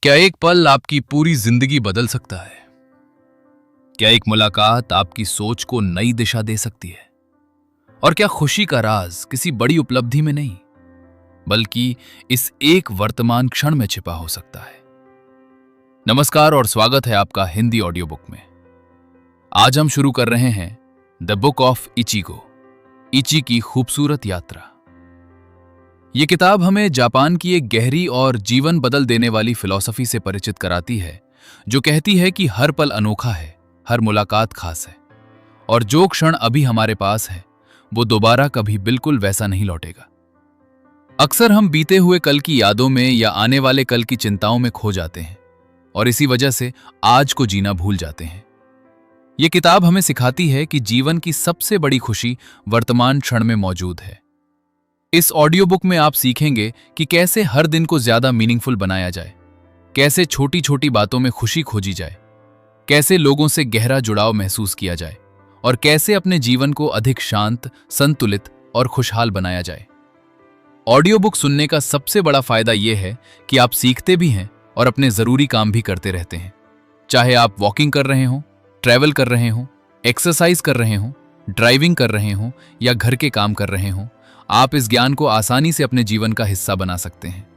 क्या एक पल आपकी पूरी जिंदगी बदल सकता है? क्या एक मुलाकात आपकी सोच को नई दिशा दे सकती है? और क्या खुशी का राज किसी बड़ी उपलब्धि में नहीं, बल्कि इस एक वर्तमान क्षण में छिपा हो सकता है? नमस्कार और स्वागत है आपका हिंदी ऑडियो बुक में। आज हम शुरू कर रहे हैं द बुक ऑफ इचिगो, इची की खूबसूरत यात्रा। ये किताब हमें जापान की एक गहरी और जीवन बदल देने वाली फिलॉसफी से परिचित कराती है, जो कहती है कि हर पल अनोखा है, हर मुलाकात खास है, और जो क्षण अभी हमारे पास है वो दोबारा कभी बिल्कुल वैसा नहीं लौटेगा। अक्सर हम बीते हुए कल की यादों में या आने वाले कल की चिंताओं में खो जाते हैं और इसी वजह से आज को जीना भूल जाते हैं। ये किताब हमें सिखाती है कि जीवन की सबसे बड़ी खुशी वर्तमान क्षण में मौजूद है। इस ऑडियो बुक में आप सीखेंगे कि कैसे हर दिन को ज्यादा मीनिंगफुल बनाया जाए, कैसे छोटी छोटी बातों में खुशी खोजी जाए, कैसे लोगों से गहरा जुड़ाव महसूस किया जाए और कैसे अपने जीवन को अधिक शांत, संतुलित और खुशहाल बनाया जाए। ऑडियो बुक सुनने का सबसे बड़ा फायदा यह है कि आप सीखते भी हैं और अपने जरूरी काम भी करते रहते हैं। चाहे आप वॉकिंग कर रहे हों, ट्रैवल कर रहे हों, एक्सरसाइज कर रहे हों, ड्राइविंग कर रहे हों या घर के काम कर रहे हों, आप इस ज्ञान को आसानी से अपने जीवन का हिस्सा बना सकते हैं।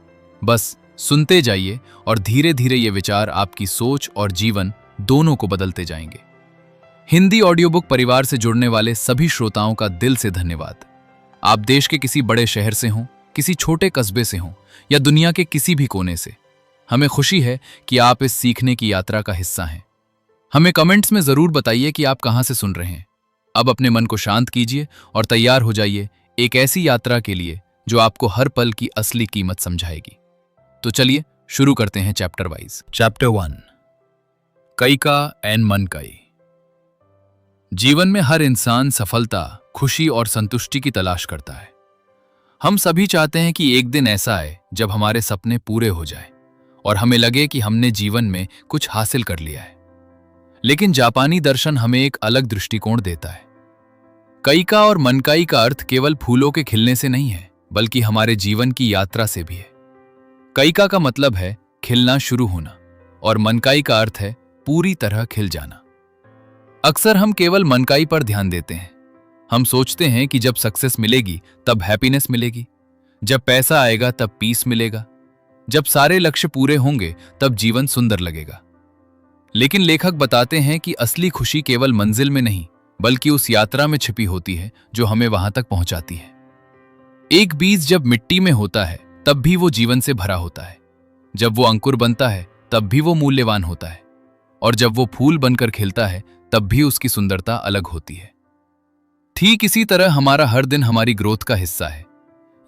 बस सुनते जाइए और धीरे धीरे ये विचार आपकी सोच और जीवन दोनों को बदलते जाएंगे। हिंदी ऑडियो बुक परिवार से जुड़ने वाले सभी श्रोताओं का दिल से धन्यवाद। आप देश के किसी बड़े शहर से हों, किसी छोटे कस्बे से हों या दुनिया के किसी भी कोने से, हमें खुशी है कि आप इस सीखने की यात्रा का हिस्सा हैं। हमें कमेंट्स में जरूर बताइए कि आप कहां से सुन रहे हैं। अब अपने मन को शांत कीजिए और तैयार हो जाइए एक ऐसी यात्रा के लिए जो आपको हर पल की असली कीमत समझाएगी। तो चलिए शुरू करते हैं chapter wise. Chapter 1, kaika and mankai. जीवन में हर इंसान सफलता, खुशी और संतुष्टि की तलाश करता है। हम सभी चाहते हैं कि एक दिन ऐसा आए जब हमारे सपने पूरे हो जाएं और हमें लगे कि हमने जीवन में कुछ हासिल कर लिया है। लेकिन जापानी दर्शन हमें एक अलग दृष्टिकोण देता है। काइका और मनकाई का अर्थ केवल फूलों के खिलने से नहीं है, बल्कि हमारे जीवन की यात्रा से भी है। काइका का मतलब है खिलना शुरू होना और मनकाई का अर्थ है पूरी तरह खिल जाना। अक्सर हम केवल मनकाई पर ध्यान देते हैं। हम सोचते हैं कि जब सक्सेस मिलेगी तब हैप्पीनेस मिलेगी, जब पैसा आएगा तब पीस मिलेगा, जब सारे लक्ष्य पूरे होंगे तब जीवन सुंदर लगेगा। लेकिन लेखक बताते हैं कि असली खुशी केवल मंजिल में नहीं, बल्कि उस यात्रा में छिपी होती है जो हमें वहां तक पहुंचाती है। एक बीज जब मिट्टी में होता है तब भी वो जीवन से भरा होता है, जब वो अंकुर बनता है तब भी वो मूल्यवान होता है, और जब वो फूल बनकर खिलता है तब भी उसकी सुंदरता अलग होती है। ठीक इसी तरह हमारा हर दिन हमारी ग्रोथ का हिस्सा है।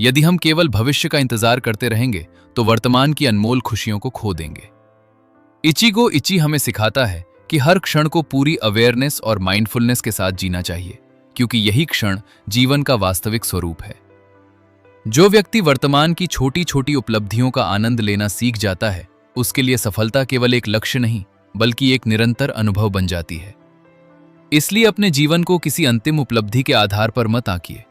यदि हम केवल भविष्य का इंतजार करते रहेंगे तो वर्तमान की अनमोल खुशियों को खो देंगे। इचिगो इची हमें सिखाता है कि हर क्षण को पूरी अवेयरनेस और माइंडफुलनेस के साथ जीना चाहिए, क्योंकि यही क्षण जीवन का वास्तविक स्वरूप है। जो व्यक्ति वर्तमान की छोटी छोटी उपलब्धियों का आनंद लेना सीख जाता है, उसके लिए सफलता केवल एक लक्ष्य नहीं, बल्कि एक निरंतर अनुभव बन जाती है। इसलिए अपने जीवन को किसी अंतिम उपलब्धि के आधार पर मत आंकिए,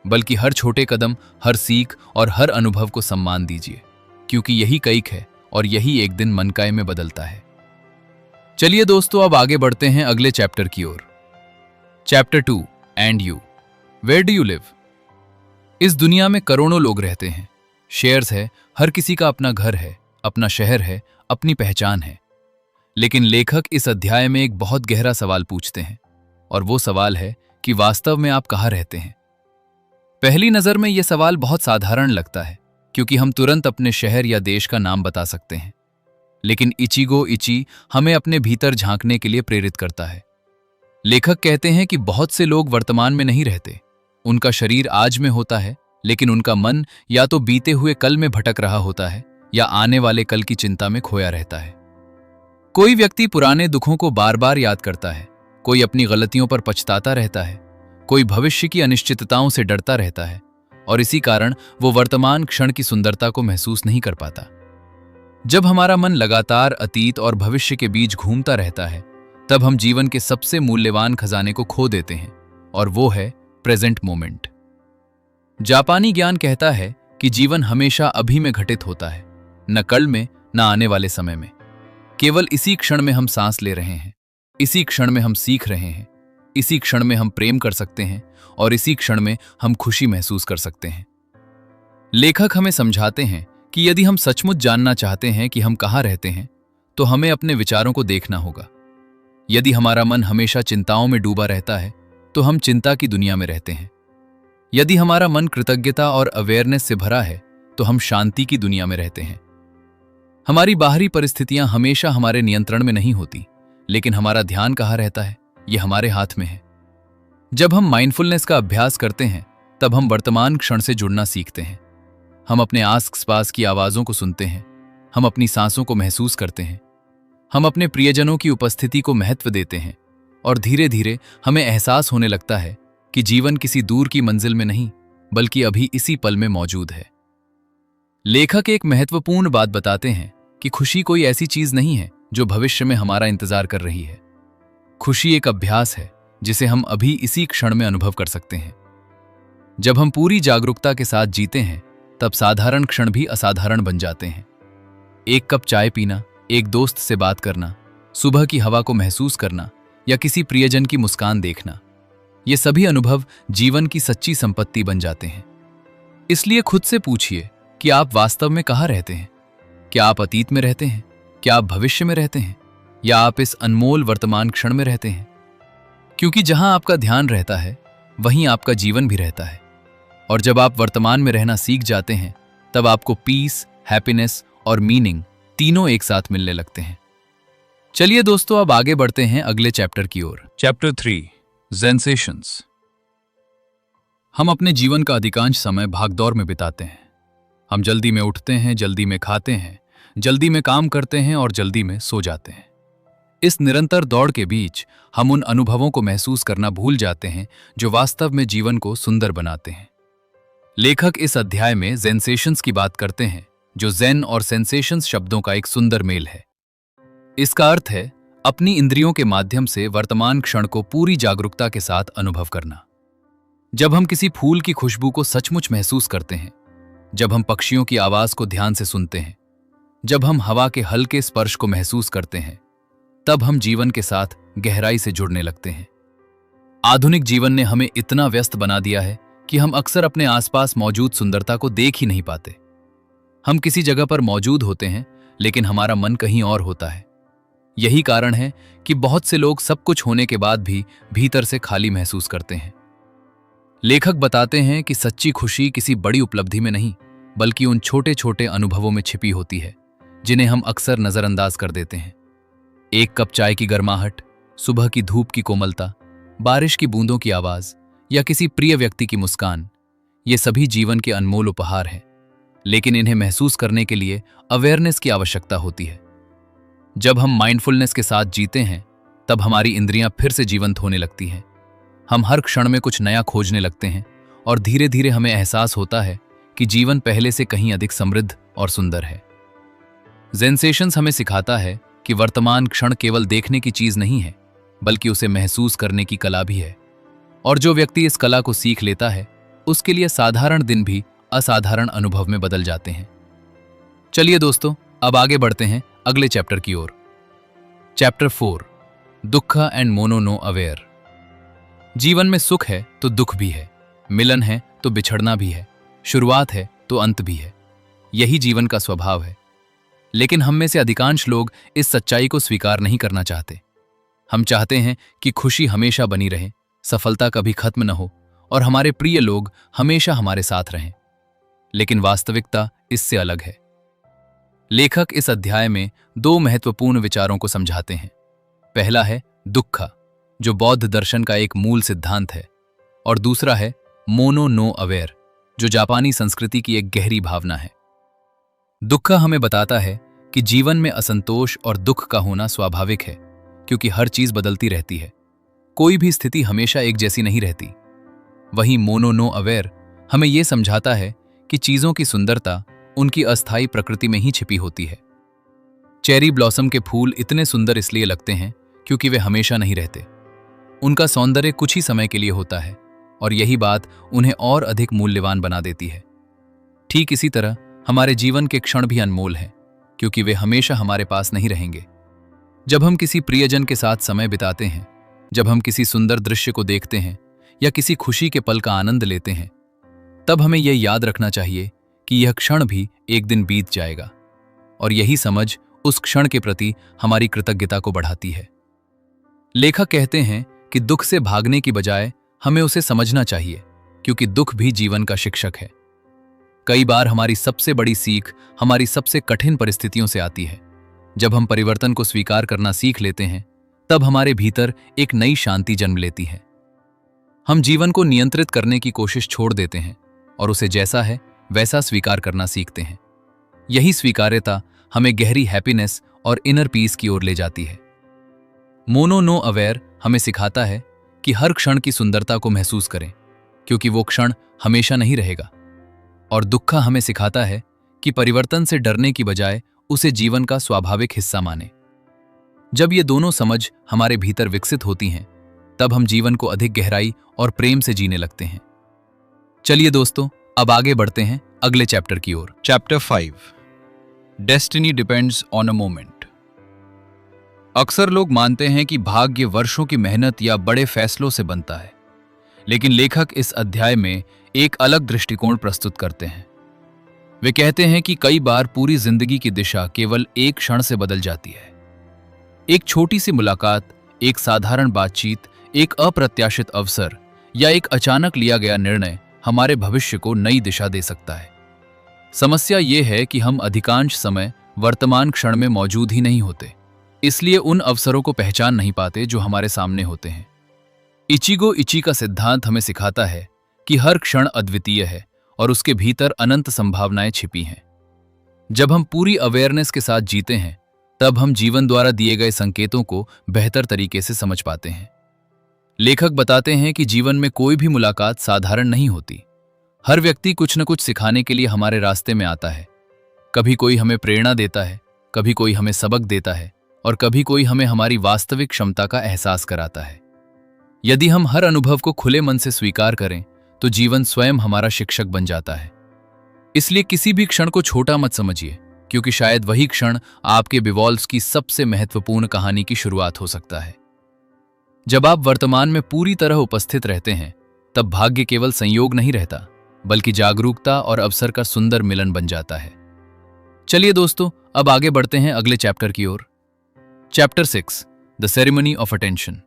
बल्कि हर छोटे कदम, हर सीख और हर अनुभव को सम्मान दीजिए, क्योंकि यही काइक है और यही एक दिन मनकाई में बदलता है। चलिए दोस्तों, अब आगे बढ़ते हैं अगले चैप्टर की ओर। Chapter 2, and you, where do you live. इस दुनिया में करोड़ों लोग रहते हैं, शेयर्स है, हर किसी का अपना घर है, अपना शहर है, अपनी पहचान है। लेकिन लेखक इस अध्याय में एक बहुत गहरा सवाल पूछते हैं, और वो सवाल है कि वास्तव में आप कहाँ रहते हैं। पहली नजर में यह सवाल बहुत साधारण लगता है, क्योंकि हम तुरंत अपने शहर या देश का नाम बता सकते हैं। लेकिन इचिगो इची हमें अपने भीतर झांकने के लिए प्रेरित करता है। लेखक कहते हैं कि बहुत से लोग वर्तमान में नहीं रहते। उनका शरीर आज में होता है, लेकिन उनका मन या तो बीते हुए कल में भटक रहा होता है या आने वाले कल की चिंता में खोया रहता है। कोई व्यक्ति पुराने दुखों को बार बार याद करता है, कोई अपनी गलतियों पर पछताता रहता है, कोई भविष्य की अनिश्चितताओं से डरता रहता है, और इसी कारण वो वर्तमान क्षण की सुंदरता को महसूस नहीं कर पाता। जब हमारा मन लगातार अतीत और भविष्य के बीच घूमता रहता है, तब हम जीवन के सबसे मूल्यवान खजाने को खो देते हैं, और वो है प्रेजेंट मोमेंट। जापानी ज्ञान कहता है कि जीवन हमेशा अभी में घटित होता है, न कल में, ना आने वाले समय में। केवल इसी क्षण में हम सांस ले रहे हैं, इसी क्षण में हम सीख रहे हैं, इसी क्षण में हम प्रेम कर सकते हैं और इसी क्षण में हम खुशी महसूस कर सकते हैं। लेखक हमें समझाते हैं कि यदि हम सचमुच जानना चाहते हैं कि हम कहाँ रहते हैं, तो हमें अपने विचारों को देखना होगा। यदि हमारा मन हमेशा चिंताओं में डूबा रहता है, तो हम चिंता की दुनिया में रहते हैं। यदि हमारा मन कृतज्ञता और अवेयरनेस से भरा है, तो हम शांति की दुनिया में रहते हैं। हमारी बाहरी परिस्थितियां हमेशा हमारे नियंत्रण में नहीं होती, लेकिन हमारा ध्यान कहाँ रहता है, यह हमारे हाथ में है। जब हम माइंडफुलनेस का अभ्यास करते हैं, तब हम वर्तमान क्षण से जुड़ना सीखते हैं। हम अपने आस-पास की आवाजों को सुनते हैं, हम अपनी सांसों को महसूस करते हैं, हम अपने प्रियजनों की उपस्थिति को महत्व देते हैं और धीरे धीरे हमें एहसास होने लगता है कि जीवन किसी दूर की मंजिल में नहीं, बल्कि अभी इसी पल में मौजूद है। लेखक एक महत्वपूर्ण बात बताते हैं कि खुशी कोई ऐसी चीज नहीं है जो भविष्य में हमारा इंतजार कर रही है। खुशी एक अभ्यास है जिसे हम अभी इसी क्षण में अनुभव कर सकते हैं। जब हम पूरी जागरूकता के साथ जीते हैं, तब साधारण क्षण भी असाधारण बन जाते हैं। एक कप चाय पीना, एक दोस्त से बात करना, सुबह की हवा को महसूस करना या किसी प्रियजन की मुस्कान देखना, ये सभी अनुभव जीवन की सच्ची संपत्ति बन जाते हैं। इसलिए खुद से पूछिए कि आप वास्तव में कहाँ रहते हैं। क्या आप अतीत में रहते हैं? क्या आप भविष्य में रहते हैं? या आप इस अनमोल वर्तमान क्षण में रहते हैं? क्योंकि जहां आपका ध्यान रहता है, वहीं आपका जीवन भी रहता है। और जब आप वर्तमान में रहना सीख जाते हैं, तब आपको पीस, हैप्पीनेस और मीनिंग तीनों एक साथ मिलने लगते हैं। चलिए दोस्तों, अब आगे बढ़ते हैं अगले चैप्टर की ओर। Chapter 3, sensations. हम अपने जीवन का अधिकांश समय भागदौड़ में बिताते हैं। हम जल्दी में उठते हैं, जल्दी में खाते हैं, जल्दी में काम करते हैं और जल्दी में सो जाते हैं। इस निरंतर दौड़ के बीच हम उन अनुभवों को महसूस करना भूल जाते हैं जो वास्तव में जीवन को सुंदर बनाते हैं। लेखक इस अध्याय में सेंसेशंस की बात करते हैं, जो ज़ेन और सेंसेशंस शब्दों का एक सुंदर मेल है। इसका अर्थ है अपनी इंद्रियों के माध्यम से वर्तमान क्षण को पूरी जागरूकता के साथ अनुभव करना। जब हम किसी फूल की खुशबू को सचमुच महसूस करते हैं, जब हम पक्षियों की आवाज को ध्यान से सुनते हैं, जब हम हवा के हल्के स्पर्श को महसूस करते हैं, तब हम जीवन के साथ गहराई से जुड़ने लगते हैं। आधुनिक जीवन ने हमें इतना व्यस्त बना दिया है कि हम अक्सर अपने आसपास मौजूद सुंदरता को देख ही नहीं पाते। हम किसी जगह पर मौजूद होते हैं, लेकिन हमारा मन कहीं और होता है। यही कारण है कि बहुत से लोग सब कुछ होने के बाद भी भीतर से खाली महसूस करते हैं। लेखक बताते हैं कि सच्ची खुशी किसी बड़ी उपलब्धि में नहीं, बल्कि उन छोटे छोटे अनुभवों में छिपी होती है, जिन्हें हम अक्सर नजरअंदाज कर देते हैं। एक कप चाय की गर्माहट, सुबह की धूप की कोमलता, बारिश की बूंदों की आवाज या किसी प्रिय व्यक्ति की मुस्कान, ये सभी जीवन के अनमोल उपहार हैं, लेकिन इन्हें महसूस करने के लिए अवेयरनेस की आवश्यकता होती है। जब हम माइंडफुलनेस के साथ जीते हैं, तब हमारी इंद्रियां फिर से जीवंत होने लगती हैं। हम हर क्षण में कुछ नया खोजने लगते हैं और धीरे धीरे हमें एहसास होता है कि जीवन पहले से कहीं अधिक समृद्ध और सुंदर है। सेंसेशंस हमें सिखाता है कि वर्तमान क्षण केवल देखने की चीज नहीं है, बल्कि उसे महसूस करने की कला भी है। और जो व्यक्ति इस कला को सीख लेता है, उसके लिए साधारण दिन भी असाधारण अनुभव में बदल जाते हैं। चलिए दोस्तों, अब आगे बढ़ते हैं अगले चैप्टर की ओर। चैप्टर 4, दुख एंड मोनो नो अवेयर। जीवन में सुख है तो दुख भी है, मिलन है तो बिछड़ना भी है, शुरुआत है तो अंत भी है। यही जीवन का स्वभाव है। लेकिन हम में से अधिकांश लोग इस सच्चाई को स्वीकार नहीं करना चाहते। हम चाहते हैं कि खुशी हमेशा बनी रहे, सफलता कभी खत्म न हो और हमारे प्रिय लोग हमेशा हमारे साथ रहें। लेकिन वास्तविकता इससे अलग है। लेखक इस अध्याय में 2 महत्वपूर्ण विचारों को समझाते हैं। पहला है दुख, जो बौद्ध दर्शन का एक मूल सिद्धांत है, और दूसरा है मोनो नो अवेयर, जो जापानी संस्कृति की एक गहरी भावना है। दुख हमें बताता है कि जीवन में असंतोष और दुख का होना स्वाभाविक है, क्योंकि हर चीज बदलती रहती है। कोई भी स्थिति हमेशा एक जैसी नहीं रहती। वहीं मोनो नो अवेयर हमें यह समझाता है कि चीजों की सुंदरता उनकी अस्थायी प्रकृति में ही छिपी होती है। चेरी ब्लॉसम के फूल इतने सुंदर इसलिए लगते हैं क्योंकि वे हमेशा नहीं रहते। उनका सौंदर्य कुछ ही समय के लिए होता है, और यही बात उन्हें और अधिक मूल्यवान बना देती है। ठीक इसी तरह हमारे जीवन के क्षण भी अनमोल हैं। क्योंकि वे हमेशा हमारे पास नहीं रहेंगे। जब हम किसी प्रियजन के साथ समय बिताते हैं, जब हम किसी सुंदर दृश्य को देखते हैं या किसी खुशी के पल का आनंद लेते हैं, तब हमें यह याद रखना चाहिए कि यह क्षण भी एक दिन बीत जाएगा। और यही समझ उस क्षण के प्रति हमारी कृतज्ञता को बढ़ाती है। लेखक कहते हैं कि दुख से भागने की बजाय हमें उसे समझना चाहिए, क्योंकि दुख भी जीवन का शिक्षक है। कई बार हमारी सबसे बड़ी सीख हमारी सबसे कठिन परिस्थितियों से आती है। जब हम परिवर्तन को स्वीकार करना सीख लेते हैं, तब हमारे भीतर एक नई शांति जन्म लेती है। हम जीवन को नियंत्रित करने की कोशिश छोड़ देते हैं और उसे जैसा है वैसा स्वीकार करना सीखते हैं। यही स्वीकार्यता हमें गहरी हैप्पीनेस और इनर पीस की ओर ले जाती है। मोनो नो अवेयर हमें सिखाता है कि हर क्षण की सुंदरता को महसूस करें, क्योंकि वो क्षण हमेशा नहीं रहेगा। और दुक्खा हमें सिखाता है कि परिवर्तन से डरने की बजाय उसे जीवन का स्वाभाविक हिस्सा माने। जब ये दोनों समझ हमारे भीतर विकसित होती हैं, तब हम जीवन को अधिक गहराई और प्रेम से जीने लगते हैं। चलिए दोस्तों, अब आगे बढ़ते हैं अगले चैप्टर की ओर। Chapter 5 destiny depends on a moment. अक्सर लोग मानते हैं कि भाग्य वर्षों की मेहनत या बड़े फैसलों से बनता है, लेकिन लेखक इस अध्याय में एक अलग दृष्टिकोण प्रस्तुत करते हैं। वे कहते हैं कि कई बार पूरी जिंदगी की दिशा केवल एक क्षण से बदल जाती है। एक छोटी सी मुलाकात, एक साधारण बातचीत, एक अप्रत्याशित अवसर या एक अचानक लिया गया निर्णय हमारे भविष्य को नई दिशा दे सकता है। समस्या ये है कि हम अधिकांश समय वर्तमान क्षण में मौजूद ही नहीं होते, इसलिए उन अवसरों को पहचान नहीं पाते जो हमारे सामने होते हैं। इचिगो इची का सिद्धांत हमें सिखाता है कि हर क्षण अद्वितीय है और उसके भीतर अनंत संभावनाएं छिपी हैं। जब हम पूरी अवेयरनेस के साथ जीते हैं, तब हम जीवन द्वारा दिए गए संकेतों को बेहतर तरीके से समझ पाते हैं। लेखक बताते हैं कि जीवन में कोई भी मुलाकात साधारण नहीं होती। हर व्यक्ति कुछ न कुछ सिखाने के लिए हमारे रास्ते में आता है। कभी कोई हमें प्रेरणा देता है, कभी कोई हमें सबक देता है और कभी कोई हमें हमारी वास्तविक क्षमता का एहसास कराता है। यदि हम हर अनुभव को खुले मन से स्वीकार करें, तो जीवन स्वयं हमारा शिक्षक बन जाता है। इसलिए किसी भी क्षण को छोटा मत समझिए, क्योंकि शायद वही क्षण आपके विवॉल्व्स की सबसे महत्वपूर्ण कहानी की शुरुआत हो सकता है। जब आप वर्तमान में पूरी तरह उपस्थित रहते हैं, तब भाग्य केवल संयोग नहीं रहता, बल्कि जागरूकता और अवसर का सुंदर मिलन बन जाता है। चलिए दोस्तों, अब आगे बढ़ते हैं अगले चैप्टर की ओर। Chapter 6 the ceremony of attention.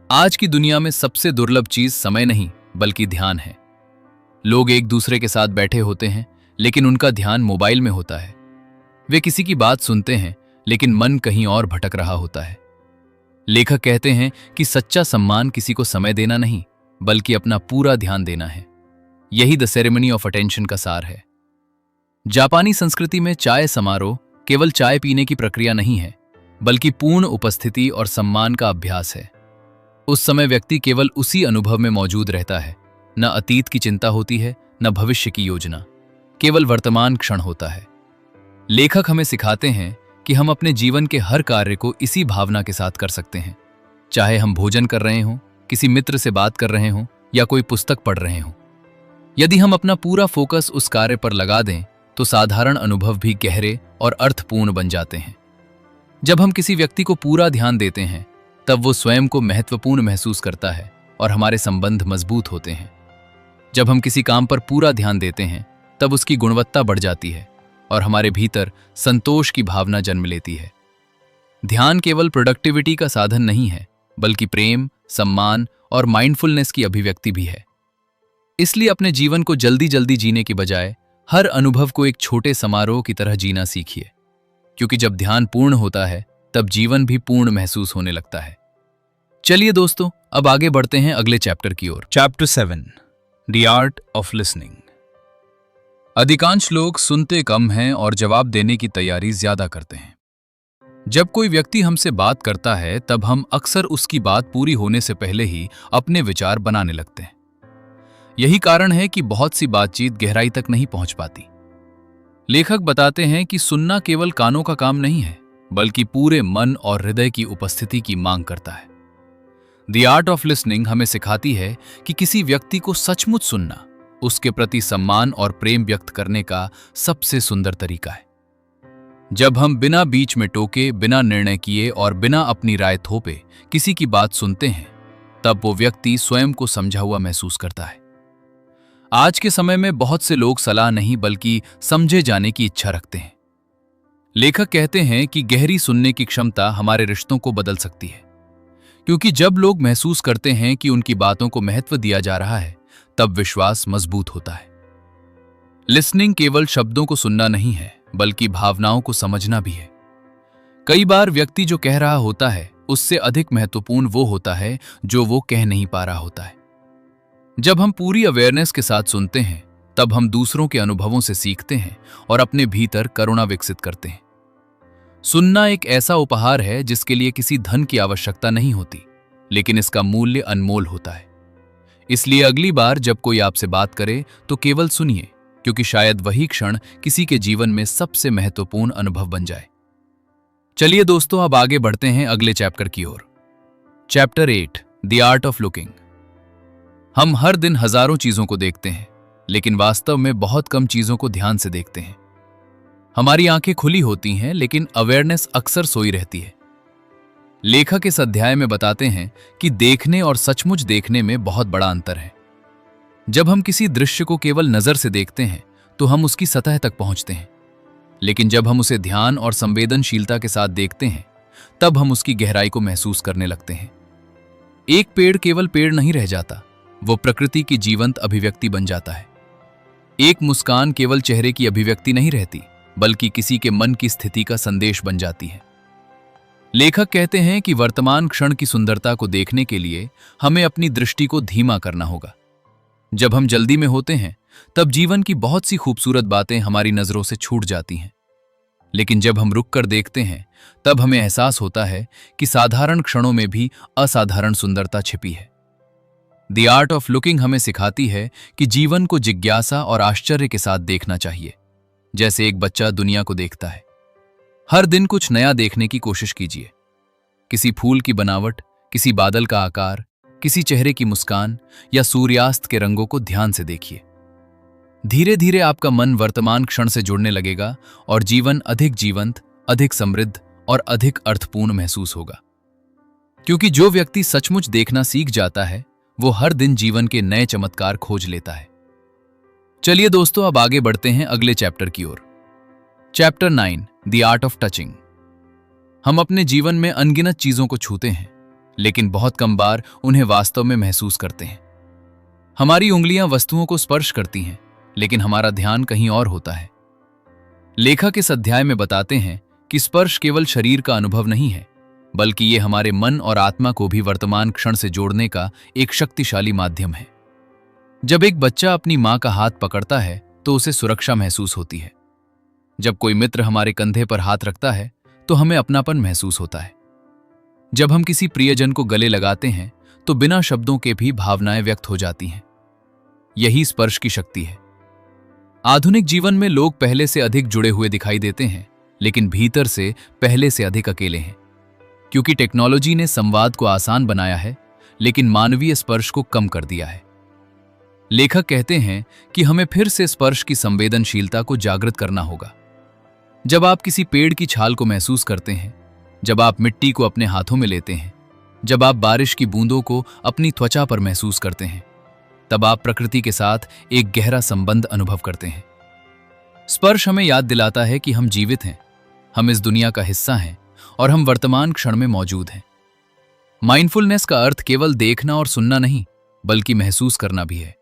आज की दुनिया में सबसे दुर्लभ चीज समय नहीं, बल्कि ध्यान है। लोग एक दूसरे के साथ बैठे होते हैं, लेकिन उनका ध्यान मोबाइल में होता है। वे किसी की बात सुनते हैं, लेकिन मन कहीं और भटक रहा होता है। लेखक कहते हैं कि सच्चा सम्मान किसी को समय देना नहीं, बल्कि अपना पूरा ध्यान देना है। यही द सेरेमनी ऑफ अटेंशन का सार है। जापानी संस्कृति में चाय समारोह केवल चाय पीने की प्रक्रिया नहीं है, बल्कि पूर्ण उपस्थिति और सम्मान का अभ्यास है। उस समय व्यक्ति केवल उसी अनुभव में मौजूद रहता है। न अतीत की चिंता होती है, न भविष्य की योजना, केवल वर्तमान क्षण होता है। लेखक हमें सिखाते हैं कि हम अपने जीवन के हर कार्य को इसी भावना के साथ कर सकते हैं। चाहे हम भोजन कर रहे हों, किसी मित्र से बात कर रहे हों या कोई पुस्तक पढ़ रहे हों। यदि हम अपना पूरा फोकस उस कार्य पर लगा दें, तो साधारण अनुभव भी गहरे और अर्थपूर्ण बन जाते हैं। जब हम किसी व्यक्ति को पूरा ध्यान देते हैं, तब वो स्वयं को महत्वपूर्ण महसूस करता है और हमारे संबंध मजबूत होते हैं। जब हम किसी काम पर पूरा ध्यान देते हैं, तब उसकी गुणवत्ता बढ़ जाती है और हमारे भीतर संतोष की भावना जन्म लेती है। ध्यान केवल प्रोडक्टिविटी का साधन नहीं है, बल्कि प्रेम, सम्मान और माइंडफुलनेस की अभिव्यक्ति भी है। इसलिए अपने जीवन को जल्दी जल्दी जीने की बजाय हर अनुभव को एक छोटे समारोह की तरह जीना सीखिए, क्योंकि जब ध्यान पूर्ण होता है, तब जीवन भी पूर्ण महसूस होने लगता है। चलिए दोस्तों, अब आगे बढ़ते हैं अगले चैप्टर की ओर। Chapter 7 the art of listening. अधिकांश लोग सुनते कम हैं और जवाब देने की तैयारी ज्यादा करते हैं। जब कोई व्यक्ति हमसे बात करता है, तब हम अक्सर उसकी बात पूरी होने से पहले ही अपने विचार बनाने लगते हैं। यही कारण है कि बहुत सी बातचीत गहराई तक नहीं पहुंच पाती। लेखक बताते हैं कि सुनना केवल कानों का काम नहीं है, बल्कि पूरे मन और हृदय की उपस्थिति की मांग करता है। द आर्ट ऑफ लिसनिंग हमें सिखाती है कि किसी व्यक्ति को सचमुच सुनना उसके प्रति सम्मान और प्रेम व्यक्त करने का सबसे सुंदर तरीका है। जब हम बिना बीच में टोके, बिना निर्णय किए और बिना अपनी राय थोपे किसी की बात सुनते हैं, तब वो व्यक्ति स्वयं को समझा हुआ महसूस करता है। आज के समय में बहुत से लोग सलाह नहीं बल्कि समझे जाने की इच्छा रखते हैं। लेखक कहते हैं कि गहरी सुनने की क्षमता हमारे रिश्तों को बदल सकती है, क्योंकि जब लोग महसूस करते हैं कि उनकी बातों को महत्व दिया जा रहा है, तब विश्वास मजबूत होता है। लिसनिंग केवल शब्दों को सुनना नहीं है, बल्कि भावनाओं को समझना भी है। कई बार व्यक्ति जो कह रहा होता है, उससे अधिक महत्वपूर्ण वो होता है जो वो कह नहीं पा रहा होता है। जब हम पूरी अवेयरनेस के साथ सुनते हैं, तब हम दूसरों के अनुभवों से सीखते हैं और अपने भीतर करुणा विकसित करते हैं। सुनना एक ऐसा उपहार है जिसके लिए किसी धन की आवश्यकता नहीं होती, लेकिन इसका मूल्य अनमोल होता है। इसलिए अगली बार जब कोई आपसे बात करे तो केवल सुनिए, क्योंकि शायद वही क्षण किसी के जीवन में सबसे महत्वपूर्ण अनुभव बन जाए। चलिए दोस्तों, अब आगे बढ़ते हैं अगले चैप्टर की ओर। Chapter 8, the art of looking. हम हर दिन हजारों चीजों को देखते हैं, लेकिन वास्तव में बहुत कम चीजों को ध्यान से देखते हैं। हमारी आंखें खुली होती हैं, लेकिन अवेयरनेस अक्सर सोई रहती है। लेखक इस अध्याय में बताते हैं कि देखने और सचमुच देखने में बहुत बड़ा अंतर है। जब हम किसी दृश्य को केवल नजर से देखते हैं तो हम उसकी सतह तक पहुंचते हैं, लेकिन जब हम उसे ध्यान और संवेदनशीलता के साथ देखते हैं, तब हम उसकी गहराई को महसूस करने लगते हैं। एक पेड़ केवल पेड़ नहीं रह जाता, वो प्रकृति की जीवंत अभिव्यक्ति बन जाता है। एक मुस्कान केवल चेहरे की अभिव्यक्ति नहीं रहती, बल्कि किसी के मन की स्थिति का संदेश बन जाती है। लेखक कहते हैं कि वर्तमान क्षण की सुंदरता को देखने के लिए हमें अपनी दृष्टि को धीमा करना होगा। जब हम जल्दी में होते हैं, तब जीवन की बहुत सी खूबसूरत बातें हमारी नजरों से छूट जाती हैं। लेकिन जब हम रुक कर देखते हैं, तब हमें एहसास होता है कि साधारण क्षणों में भी असाधारण सुंदरता छिपी है। द आर्ट ऑफ लुकिंग हमें सिखाती है कि जीवन को जिज्ञासा और आश्चर्य के साथ देखना चाहिए, जैसे एक बच्चा दुनिया को देखता है। हर दिन कुछ नया देखने की कोशिश कीजिए। किसी फूल की बनावट, किसी बादल का आकार, किसी चेहरे की मुस्कान या सूर्यास्त के रंगों को ध्यान से देखिए। धीरे धीरे आपका मन वर्तमान क्षण से जुड़ने लगेगा और जीवन अधिक जीवंत, अधिक समृद्ध और अधिक अर्थपूर्ण महसूस होगा। क्योंकि जो व्यक्ति सचमुच देखना सीख जाता है, वो हर दिन जीवन के नए चमत्कार खोज लेता है। चलिए दोस्तों, अब आगे बढ़ते हैं अगले चैप्टर की ओर। Chapter 9, the art of touching. हम अपने जीवन में अनगिनत चीजों को छूते हैं, लेकिन बहुत कम बार उन्हें वास्तव में महसूस करते हैं। हमारी उंगलियां वस्तुओं को स्पर्श करती हैं, लेकिन हमारा ध्यान कहीं और होता है। लेखक इस अध्याय में बताते हैं कि स्पर्श केवल शरीर का अनुभव नहीं है, बल्कि ये हमारे मन और आत्मा को भी वर्तमान क्षण से जोड़ने का एक शक्तिशाली माध्यम है। जब एक बच्चा अपनी मां का हाथ पकड़ता है तो उसे सुरक्षा महसूस होती है। जब कोई मित्र हमारे कंधे पर हाथ रखता है तो हमें अपनापन महसूस होता है। जब हम किसी प्रियजन को गले लगाते हैं तो बिना शब्दों के भी भावनाएं व्यक्त हो जाती हैं। यही स्पर्श की शक्ति है। आधुनिक जीवन में लोग पहले से अधिक जुड़े हुए दिखाई देते हैं, लेकिन भीतर से पहले से अधिक अकेले हैं। क्योंकि टेक्नोलॉजी ने संवाद को आसान बनाया है, लेकिन मानवीय स्पर्श को कम कर दिया है। लेखक कहते हैं कि हमें फिर से स्पर्श की संवेदनशीलता को जागृत करना होगा। जब आप किसी पेड़ की छाल को महसूस करते हैं, जब आप मिट्टी को अपने हाथों में लेते हैं, जब आप बारिश की बूंदों को अपनी त्वचा पर महसूस करते हैं, तब आप प्रकृति के साथ एक गहरा संबंध अनुभव करते हैं। स्पर्श हमें याद दिलाता है कि हम जीवित हैं, हम इस दुनिया का हिस्सा हैं और हम वर्तमान क्षण में मौजूद हैं। माइंडफुलनेस का अर्थ केवल देखना और सुनना नहीं, बल्कि महसूस करना भी है।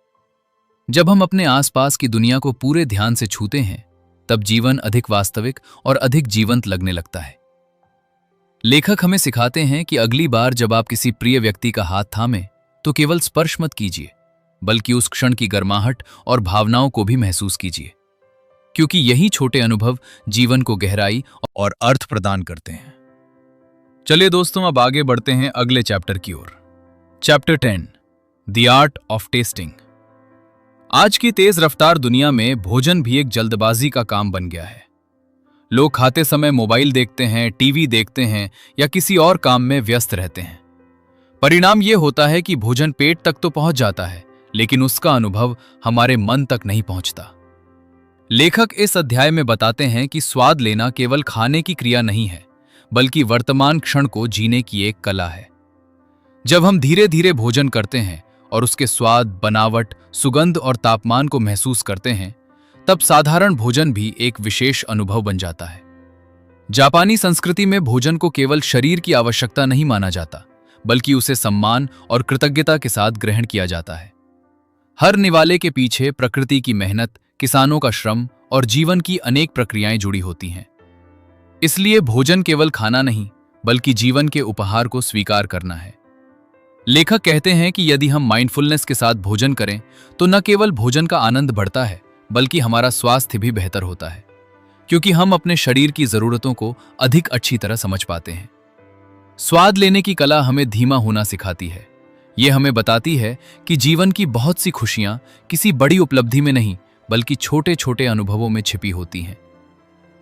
जब हम अपने आसपास की दुनिया को पूरे ध्यान से छूते हैं, तब जीवन अधिक वास्तविक और अधिक जीवंत लगने लगता है। लेखक हमें सिखाते हैं कि अगली बार जब आप किसी प्रिय व्यक्ति का हाथ थामें, तो केवल स्पर्श मत कीजिए, बल्कि उस क्षण की गर्माहट और भावनाओं को भी महसूस कीजिए, क्योंकि यही छोटे अनुभव जीवन को गहराई और अर्थ प्रदान करते हैं। चलिए दोस्तों, अब आगे बढ़ते हैं अगले चैप्टर की ओर। Chapter 10, the art of tasting. आज की तेज रफ्तार दुनिया में भोजन भी एक जल्दबाजी का काम बन गया है। लोग खाते समय मोबाइल देखते हैं, टीवी देखते हैं या किसी और काम में व्यस्त रहते हैं। परिणाम यह होता है कि भोजन पेट तक तो पहुंच जाता है, लेकिन उसका अनुभव हमारे मन तक नहीं पहुंचता। लेखक इस अध्याय में बताते हैं कि स्वाद लेना केवल खाने की क्रिया नहीं है, बल्कि वर्तमान क्षण को जीने की एक कला है। जब हम धीरे धीरे भोजन करते हैं और उसके स्वाद, बनावट, सुगंध और तापमान को महसूस करते हैं, तब साधारण भोजन भी एक विशेष अनुभव बन जाता है। जापानी संस्कृति में भोजन को केवल शरीर की आवश्यकता नहीं माना जाता, बल्कि उसे सम्मान और कृतज्ञता के साथ ग्रहण किया जाता है। हर निवाले के पीछे प्रकृति की मेहनत, किसानों का श्रम और जीवन की अनेक प्रक्रियाएं जुड़ी होती हैं। इसलिए भोजन केवल खाना नहीं, बल्कि जीवन के उपहार को स्वीकार करना है। लेखक कहते हैं कि यदि हम माइंडफुलनेस के साथ भोजन करें, तो न केवल भोजन का आनंद बढ़ता है, बल्कि हमारा स्वास्थ्य भी बेहतर होता है, क्योंकि हम अपने शरीर की जरूरतों को अधिक अच्छी तरह समझ पाते हैं। स्वाद लेने की कला हमें धीमा होना सिखाती है। यह हमें बताती है कि जीवन की बहुत सी खुशियां किसी बड़ी उपलब्धि में नहीं, बल्कि छोटे छोटे अनुभवों में छिपी होती हैं।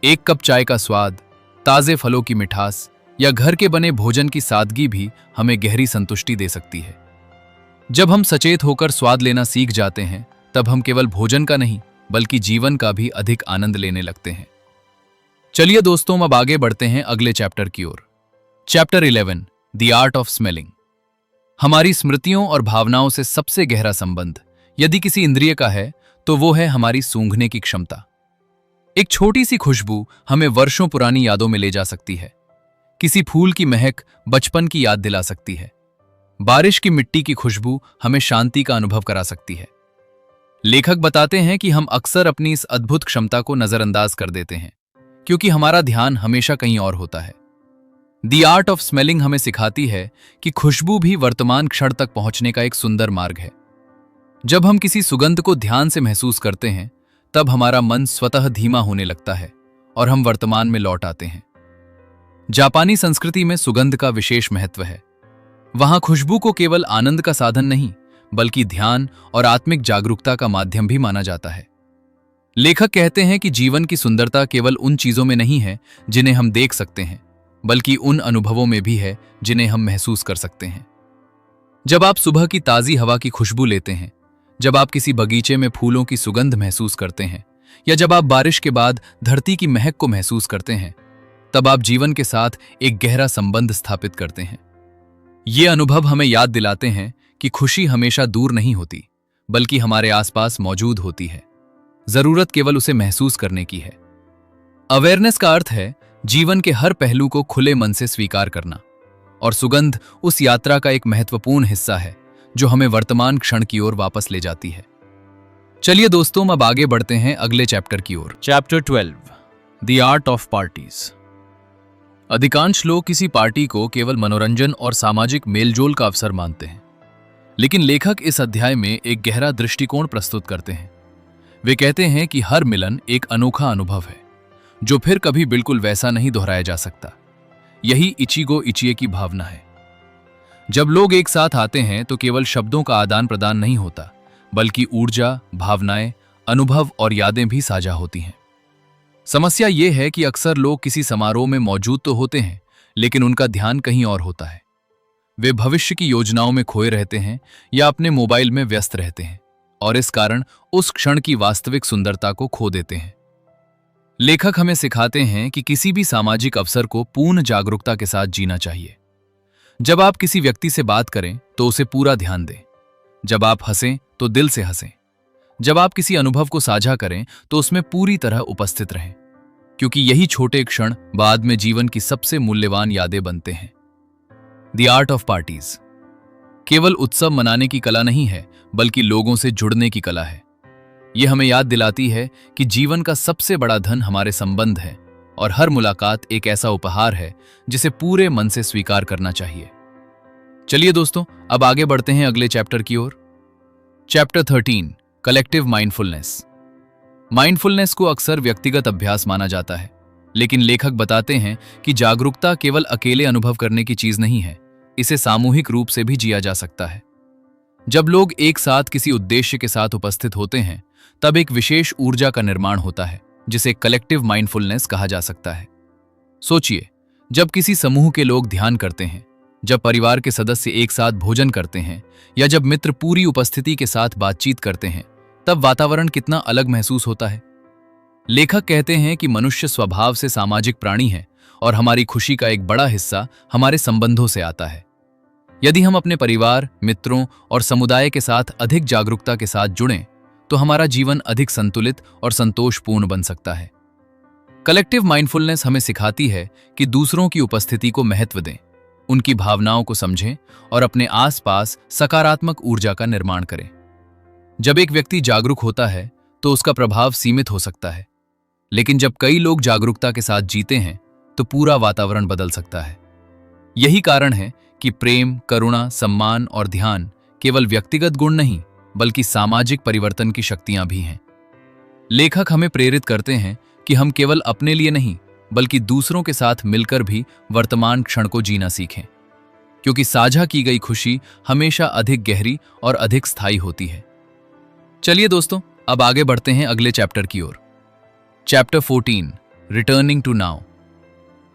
एक कप चाय का स्वाद, ताजे फलों की मिठास या घर के बने भोजन की सादगी भी हमें गहरी संतुष्टि दे सकती है। जब हम सचेत होकर स्वाद लेना सीख जाते हैं, तब हम केवल भोजन का नहीं, बल्कि जीवन का भी अधिक आनंद लेने लगते हैं। चलिए दोस्तों, अब आगे बढ़ते हैं अगले चैप्टर की ओर। Chapter 11, the art of smelling. हमारी स्मृतियों और भावनाओं से सबसे गहरा संबंध यदि किसी इंद्रिय का है, तो वो है हमारी सूंघने की क्षमता। एक छोटी सी खुशबू हमें वर्षों पुरानी यादों में ले जा सकती है। किसी फूल की महक बचपन की याद दिला सकती है। बारिश की मिट्टी की खुशबू हमें शांति का अनुभव करा सकती है। लेखक बताते हैं कि हम अक्सर अपनी इस अद्भुत क्षमता को नजरअंदाज कर देते हैं, क्योंकि हमारा ध्यान हमेशा कहीं और होता है। द आर्ट ऑफ स्मेलिंग हमें सिखाती है कि खुशबू भी वर्तमान क्षण तक पहुंचने का एक सुंदर मार्ग है। जब हम किसी सुगंध को ध्यान से महसूस करते हैं, तब हमारा मन स्वतः धीमा होने लगता है और हम वर्तमान में लौट आते हैं। जापानी संस्कृति में सुगंध का विशेष महत्व है। वहां खुशबू को केवल आनंद का साधन नहीं, बल्कि ध्यान और आत्मिक जागरूकता का माध्यम भी माना जाता है। लेखक कहते हैं कि जीवन की सुंदरता केवल उन चीजों में नहीं है जिन्हें हम देख सकते हैं, बल्कि उन अनुभवों में भी है जिन्हें हम महसूस कर सकते हैं। जब आप सुबह की ताजी हवा की खुशबू लेते हैं, जब आप किसी बगीचे में फूलों की सुगंध महसूस करते हैं, या जब आप बारिश के बाद धरती की महक को महसूस करते हैं, तब आप जीवन के साथ एक गहरा संबंध स्थापित करते हैं। ये अनुभव हमें याद दिलाते हैं कि खुशी हमेशा दूर नहीं होती, बल्कि हमारे आसपास मौजूद होती है। जरूरत केवल उसे महसूस करने की है। अवेयरनेस का अर्थ है जीवन के हर पहलू को खुले मन से स्वीकार करना, और सुगंध उस यात्रा का एक महत्वपूर्ण हिस्सा है जो हमें वर्तमान क्षण की ओर वापस ले जाती है। चलिए दोस्तों, अब आगे बढ़ते हैं अगले चैप्टर की ओर। Chapter 12, the art of parties. अधिकांश लोग किसी पार्टी को केवल मनोरंजन और सामाजिक मेलजोल का अवसर मानते हैं, लेकिन लेखक इस अध्याय में एक गहरा दृष्टिकोण प्रस्तुत करते हैं। वे कहते हैं कि हर मिलन एक अनोखा अनुभव है, जो फिर कभी बिल्कुल वैसा नहीं दोहराया जा सकता। यही इचिगो इचिए की भावना है। जब लोग एक साथ आते हैं, तो केवल शब्दों का आदान प्रदान नहीं होता, बल्कि ऊर्जा, भावनाएं, अनुभव और यादें भी साझा होती हैं। समस्या यह है कि अक्सर लोग किसी समारोह में मौजूद तो होते हैं, लेकिन उनका ध्यान कहीं और होता है। वे भविष्य की योजनाओं में खोए रहते हैं या अपने मोबाइल में व्यस्त रहते हैं, और इस कारण उस क्षण की वास्तविक सुंदरता को खो देते हैं। लेखक हमें सिखाते हैं कि किसी भी सामाजिक अवसर को पूर्ण जागरूकता के साथ जीना चाहिए। जब आप किसी व्यक्ति से बात करें, तो उसे पूरा ध्यान दें। जब आप हंसें, तो दिल से हंसें। जब आप किसी अनुभव को साझा करें, तो उसमें पूरी तरह उपस्थित रहें, क्योंकि यही छोटे क्षण बाद में जीवन की सबसे मूल्यवान यादें बनते हैं। द आर्ट ऑफ पार्टीज केवल उत्सव मनाने की कला नहीं है, बल्कि लोगों से जुड़ने की कला है। यह हमें याद दिलाती है कि जीवन का सबसे बड़ा धन हमारे संबंध है, और हर मुलाकात एक ऐसा उपहार है जिसे पूरे मन से स्वीकार करना चाहिए। चलिए दोस्तों, अब आगे बढ़ते हैं अगले चैप्टर की ओर। Chapter 13, collective mindfulness. माइंडफुलनेस को अक्सर व्यक्तिगत अभ्यास माना जाता है, लेकिन लेखक बताते हैं कि जागरूकता केवल अकेले अनुभव करने की चीज नहीं है, इसे सामूहिक रूप से भी जिया जा सकता है। जब लोग एक साथ किसी उद्देश्य के साथ उपस्थित होते हैं, तब एक विशेष ऊर्जा का निर्माण होता है, जिसे कलेक्टिव माइंडफुलनेस कहा जा सकता है। सोचिए, जब किसी समूह के लोग ध्यान करते हैं, जब परिवार के सदस्य एक साथ भोजन करते हैं, या जब मित्र पूरी उपस्थिति के साथ बातचीत करते हैं, तब वातावरण कितना अलग महसूस होता है। लेखक कहते हैं कि मनुष्य स्वभाव से सामाजिक प्राणी है और हमारी खुशी का एक बड़ा हिस्सा हमारे संबंधों से आता है। यदि हम अपने परिवार, मित्रों और समुदाय के साथ अधिक जागरूकता के साथ जुड़ें, तो हमारा जीवन अधिक संतुलित और संतोषपूर्ण बन सकता है। कलेक्टिव माइंडफुलनेस हमें सिखाती है कि दूसरों की उपस्थिति को महत्व दें, उनकी भावनाओं को समझें और अपने आसपास सकारात्मक ऊर्जा का निर्माण करें। जब एक व्यक्ति जागरूक होता है तो उसका प्रभाव सीमित हो सकता है, लेकिन जब कई लोग जागरूकता के साथ जीते हैं तो पूरा वातावरण बदल सकता है। यही कारण है कि प्रेम, करुणा, सम्मान और ध्यान केवल व्यक्तिगत गुण नहीं बल्कि सामाजिक परिवर्तन की शक्तियां भी हैं। लेखक हमें प्रेरित करते हैं कि हम केवल अपने लिए नहीं बल्कि दूसरों के साथ मिलकर भी वर्तमान क्षण को जीना सीखें, क्योंकि साझा की गई खुशी हमेशा अधिक गहरी और अधिक स्थायी होती है। चलिए दोस्तों, अब आगे बढ़ते हैं अगले चैप्टर की ओर। Chapter 14, returning to now.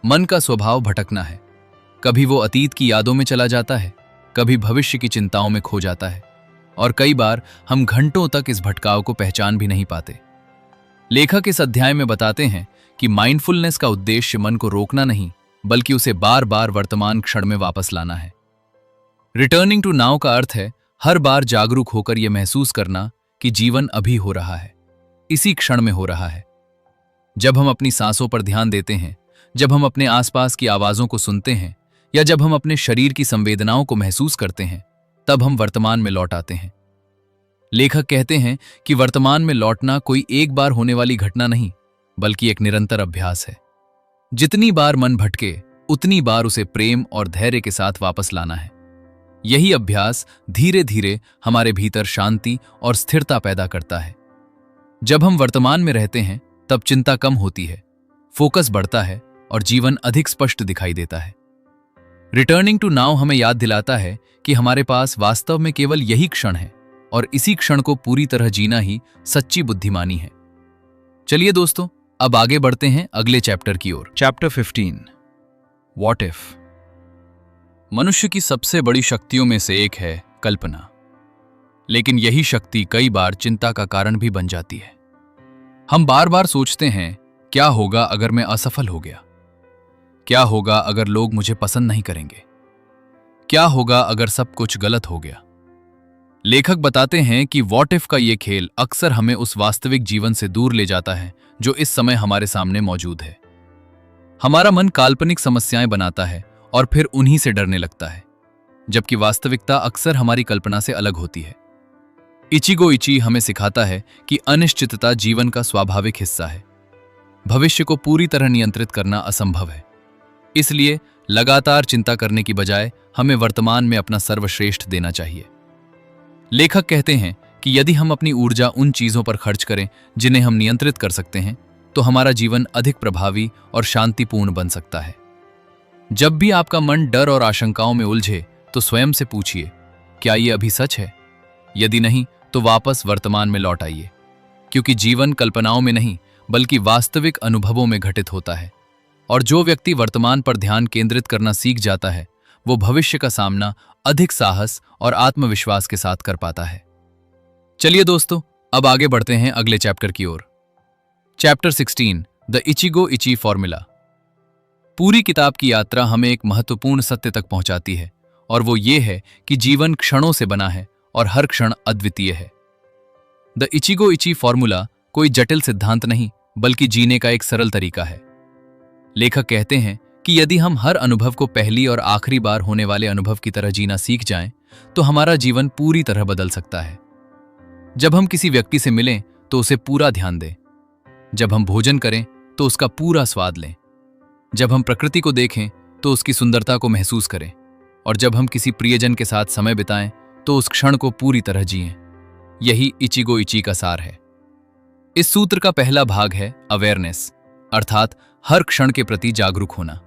मन का स्वभाव भटकना है। कभी वो अतीत की यादों में चला जाता है, कभी भविष्य की चिंताओं में खो जाता है, और कई बार हम घंटों तक इस भटकाव को पहचान भी नहीं पाते। लेखक इस अध्याय में बताते हैं कि माइंडफुलनेस का उद्देश्य मन को रोकना नहीं बल्कि उसे बार बार वर्तमान क्षण में वापस लाना है। रिटर्निंग टू नाउ का अर्थ है हर बार जागरूक होकर यह महसूस करना कि जीवन अभी हो रहा है, इसी क्षण में हो रहा है। जब हम अपनी सांसों पर ध्यान देते हैं, जब हम अपने आसपास की आवाजों को सुनते हैं या जब हम अपने शरीर की संवेदनाओं को महसूस करते हैं, तब हम वर्तमान में लौट आते हैं। लेखक कहते हैं कि वर्तमान में लौटना कोई एक बार होने वाली घटना नहीं बल्कि एक निरंतर अभ्यास है। जितनी बार मन भटके उतनी बार उसे प्रेम और धैर्य के साथ वापस लाना है। यही अभ्यास धीरे धीरे हमारे भीतर शांति और स्थिरता पैदा करता है। जब हम वर्तमान में रहते हैं तब चिंता कम होती है, फोकस बढ़ता है और जीवन अधिक स्पष्ट दिखाई देता है। रिटर्निंग टू नाउ हमें याद दिलाता है कि हमारे पास वास्तव में केवल यही क्षण है और इसी क्षण को पूरी तरह जीना ही सच्ची बुद्धिमानी है। चलिए दोस्तों, अब आगे बढ़ते हैं अगले चैप्टर की ओर। Chapter 15, what if. मनुष्य की सबसे बड़ी शक्तियों में से एक है कल्पना, लेकिन यही शक्ति कई बार चिंता का कारण भी बन जाती है। हम बार बार सोचते हैं, क्या होगा अगर मैं असफल हो गया? क्या होगा अगर लोग मुझे पसंद नहीं करेंगे? क्या होगा अगर सब कुछ गलत हो गया? लेखक बताते हैं कि व्हाट इफ का ये खेल अक्सर हमें उस वास्तविक जीवन से दूर ले जाता है जो इस समय हमारे सामने मौजूद है। हमारा मन काल्पनिक समस्याएं बनाता है और फिर उन्हीं से डरने लगता है, जबकि वास्तविकता अक्सर हमारी कल्पना से अलग होती है। इचिगो इची हमें सिखाता है कि अनिश्चितता जीवन का स्वाभाविक हिस्सा है। भविष्य को पूरी तरह नियंत्रित करना असंभव है, इसलिए लगातार चिंता करने की बजाय हमें वर्तमान में अपना सर्वश्रेष्ठ देना चाहिए। लेखक कहते हैं कि यदि हम अपनी ऊर्जा उन चीजों पर खर्च करें जिन्हें हम नियंत्रित कर सकते हैं, तो हमारा जीवन अधिक प्रभावी और शांतिपूर्ण बन सकता है। जब भी आपका मन डर और आशंकाओं में उलझे तो स्वयं से पूछिए, क्या ये अभी सच है? यदि नहीं, तो वापस वर्तमान में लौट आइए, क्योंकि जीवन कल्पनाओं में नहीं बल्कि वास्तविक अनुभवों में घटित होता है। और जो व्यक्ति वर्तमान पर ध्यान केंद्रित करना सीख जाता है, वो भविष्य का सामना अधिक साहस और आत्मविश्वास के साथ कर पाता है। चलिए दोस्तों, अब आगे बढ़ते हैं अगले चैप्टर की ओर। Chapter 16, the ichigo ichie formula. पूरी किताब की यात्रा हमें एक महत्वपूर्ण सत्य तक पहुंचाती है, और वो ये है कि जीवन क्षणों से बना है और हर क्षण अद्वितीय है। द इचिगो इची फॉर्मूला कोई जटिल सिद्धांत नहीं बल्कि जीने का एक सरल तरीका है। लेखक कहते हैं कि यदि हम हर अनुभव को पहली और आखिरी बार होने वाले अनुभव की तरह जीना सीख जाएं, तो हमारा जीवन पूरी तरह बदल सकता है। जब हम किसी व्यक्ति से मिलें तो उसे पूरा ध्यान दें। जब हम भोजन करें तो उसका पूरा स्वाद लें। जब हम प्रकृति को देखें तो उसकी सुंदरता को महसूस करें। और जब हम किसी प्रियजन के साथ समय बिताएं तो उस क्षण को पूरी तरह जिएं। यही इचिगो इची का सार है। इस सूत्र का पहला भाग है अवेयरनेस, अर्थात हर क्षण के प्रति जागरूक होना।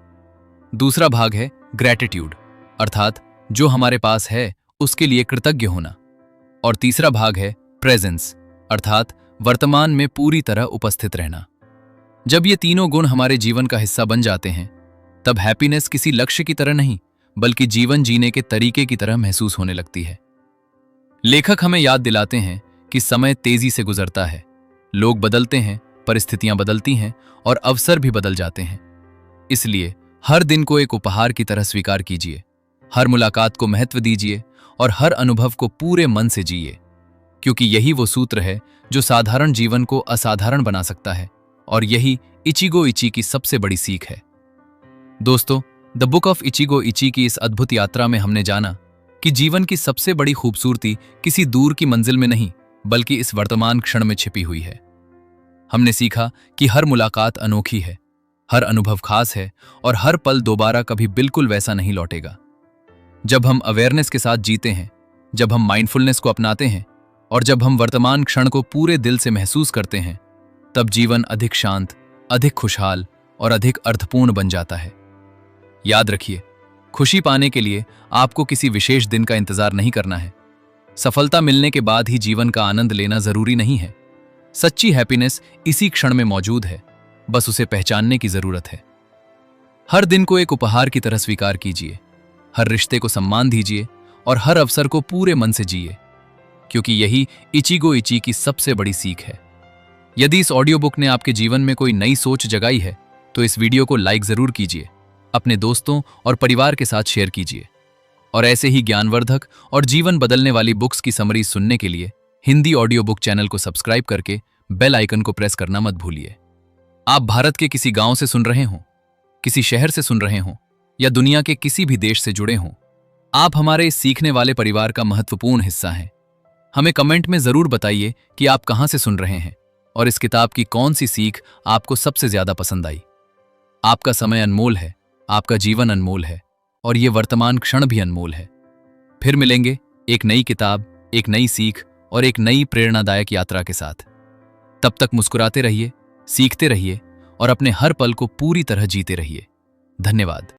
दूसरा भाग है ग्रैटिट्यूड, अर्थात जो हमारे पास है उसके लिए कृतज्ञ होना। और तीसरा भाग है प्रेजेंस, अर्थात वर्तमान में पूरी तरह उपस्थित रहना। जब ये तीनों गुण हमारे जीवन का हिस्सा बन जाते हैं, तब हैप्पीनेस किसी लक्ष्य की तरह नहीं बल्कि जीवन जीने के तरीके की तरह महसूस होने लगती है। लेखक हमें याद दिलाते हैं कि समय तेजी से गुजरता है, लोग बदलते हैं, परिस्थितियां बदलती हैं और अवसर भी बदल जाते हैं। इसलिए हर दिन को एक उपहार की तरह स्वीकार कीजिए, हर मुलाकात को महत्व दीजिए और हर अनुभव को पूरे मन से जिए, क्योंकि यही वो सूत्र है जो साधारण जीवन को असाधारण बना सकता है। और यही इचिगो इची की सबसे बड़ी सीख है। दोस्तों, द बुक ऑफ इचिगो इची की इस अद्भुत यात्रा में हमने जाना कि जीवन की सबसे बड़ी खूबसूरती किसी दूर की मंजिल में नहीं, बल्कि इस वर्तमान क्षण में छिपी हुई है। हमने सीखा कि हर मुलाकात अनोखी है, हर अनुभव खास है और हर पल दोबारा कभी बिल्कुल वैसा नहीं लौटेगा। जब हम अवेयरनेस के साथ जीते हैं, जब हम माइंडफुलनेस को अपनाते हैं और जब हम वर्तमान क्षण को पूरे दिल से महसूस करते हैं, तब जीवन अधिक शांत, अधिक खुशहाल और अधिक अर्थपूर्ण बन जाता है। याद रखिए, खुशी पाने के लिए आपको किसी विशेष दिन का इंतजार नहीं करना है। सफलता मिलने के बाद ही जीवन का आनंद लेना जरूरी नहीं है। सच्ची हैप्पीनेस इसी क्षण में मौजूद है, बस उसे पहचानने की जरूरत है। हर दिन को एक उपहार की तरह स्वीकार कीजिए, हर रिश्ते को सम्मान दीजिए और हर अवसर को पूरे मन से जिए, क्योंकि यही इचिगो इची की सबसे बड़ी सीख है। यदि इस ऑडियो बुक ने आपके जीवन में कोई नई सोच जगाई है, तो इस वीडियो को लाइक जरूर कीजिए, अपने दोस्तों और परिवार के साथ शेयर कीजिए। और ऐसे ही ज्ञानवर्धक और जीवन बदलने वाली बुक्स की समरी सुनने के लिए हिंदी ऑडियो बुक चैनल को सब्सक्राइब करके बेल आइकन को प्रेस करना मत भूलिए। आप भारत के किसी गांव से सुन रहे हों, किसी शहर से सुन रहे हों या दुनिया के किसी भी देश से जुड़े हों, आप हमारे इस सीखने वाले परिवार का महत्वपूर्ण हिस्सा हैं। हमें कमेंट में जरूर बताइए कि आप कहां से सुन रहे हैं और इस किताब की कौन सी सीख आपको सबसे ज्यादा पसंद आई। आपका समय अनमोल है, आपका जीवन अनमोल है और ये वर्तमान क्षण भी अनमोल है। फिर मिलेंगे एक नई किताब, एक नई सीख और एक नई प्रेरणादायक यात्रा के साथ। तब तक मुस्कुराते रहिए, सीखते रहिए और अपने हर पल को पूरी तरह जीते रहिए। धन्यवाद।